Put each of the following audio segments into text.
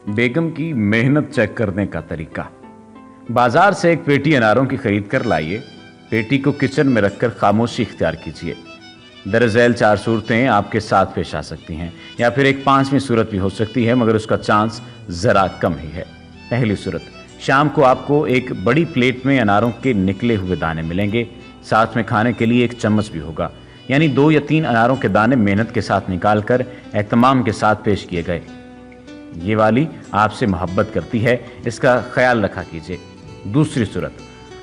बेगम की मेहनत चेक करने का तरीका। बाजार से एक पेटी अनारों की खरीद कर लाइए। पेटी को किचन में रखकर खामोशी इख्तियार कीजिए। दरअसल 4 सूरतें आपके साथ पेश आ सकती हैं, या फिर एक 5वीं सूरत भी हो सकती है, मगर उसका चांस ज़रा कम ही है। पहली सूरत, शाम को आपको एक बड़ी प्लेट में अनारों के निकले हुए दाने मिलेंगे। साथ में खाने के लिए एक चम्मच भी होगा, यानी 2 या 3 अनारों के दाने मेहनत के साथ निकाल कर एहतमाम के साथ पेश किए गए। ये वाली आपसे मोहब्बत करती है, इसका ख्याल रखा कीजिए। दूसरी सूरत,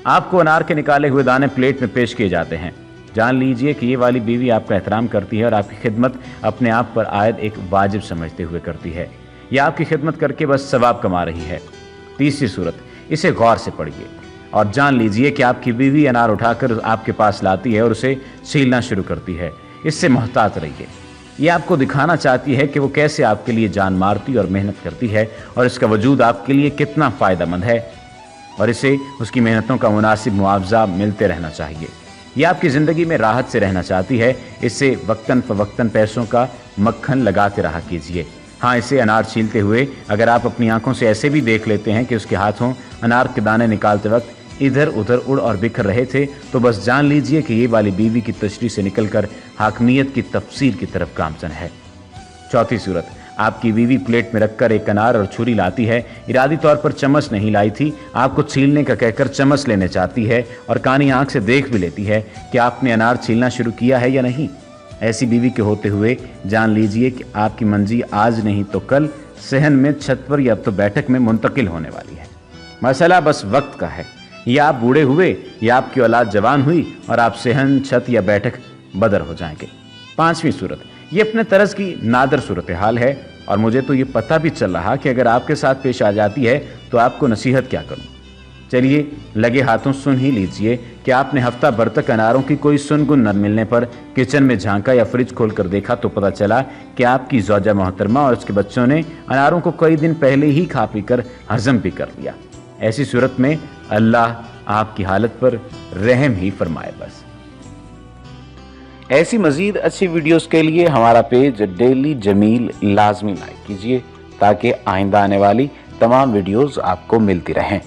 आपको अनार के निकाले हुए दाने प्लेट में पेश किए जाते हैं। जान लीजिए कि ये वाली बीवी आपका एहतराम करती है और आपकी खिदमत अपने आप पर आयद एक वाजिब समझते हुए करती है। यह आपकी खिदमत करके बस सवाब कमा रही है। तीसरी सूरत, इसे गौर से पढ़िए और जान लीजिए कि आपकी बीवी अनार उठाकर आपके पास लाती है और उसे छीलना शुरू करती है। इससे मोहतात रहिए। ये आपको दिखाना चाहती है कि वो कैसे आपके लिए जान मारती और मेहनत करती है, और इसका वजूद आपके लिए कितना फ़ायदेमंद है, और इसे उसकी मेहनतों का मुनासिब मुआवजा मिलते रहना चाहिए। ये आपकी ज़िंदगी में राहत से रहना चाहती है। इससे वक्तन फ़वक्तन पैसों का मक्खन लगाते रहा कीजिए। हाँ, इसे अनार छीलते हुए अगर आप अपनी आंखों से ऐसे भी देख लेते हैं कि उसके हाथों अनार के दाने निकालते वक्त इधर उधर उड़ और बिखर रहे थे, तो बस जान लीजिए कि ये वाली बीवी की तशरीह से निकलकर हाकमियत की तफसीर की तरफ गामजन है। चौथी सूरत, आपकी बीवी प्लेट में रखकर एक अनार और छुरी लाती है। इरादी तौर पर चम्मच नहीं लाई थी, आपको छीलने का कहकर चम्मच लेने चाहती है, और कानी आंख से देख भी लेती है कि आपने अनार छीलना शुरू किया है या नहीं। ऐसी बीवी के होते हुए जान लीजिए कि आपकी मंजी आज नहीं तो कल सहन में, छत पर या तो बैठक में मुंतकिल होने वाली है। मसला बस वक्त का है। या आप बूढ़े हुए या आपकी औलाद जवान हुई और आप सहन, छत या बैठक बदर हो जाएंगे। 5वीं सूरत, ये अपने तरस की नादर सूरत हाल है, और मुझे तो ये पता भी चल रहा कि अगर आपके साथ पेश आ जाती है तो आपको नसीहत क्या करूं। चलिए लगे हाथों सुन ही लीजिए कि आपने हफ्ता भर तक अनारों की कोई सुनगुन न मिलने पर किचन में झांका या फ्रिज खोलकर देखा तो पता चला कि आपकी ज़ौजा मोहतरमा और उसके बच्चों ने अनारों को कई दिन पहले ही खा पी कर हजम भी कर लिया। ऐसी सूरत में अल्लाह आपकी हालत पर रहम ही फरमाए। बस ऐसी मजीद अच्छी वीडियोस के लिए हमारा पेज डेली जमील लाजमी लाइक कीजिए, ताकि आइंदा आने वाली तमाम वीडियोस आपको मिलती रहें।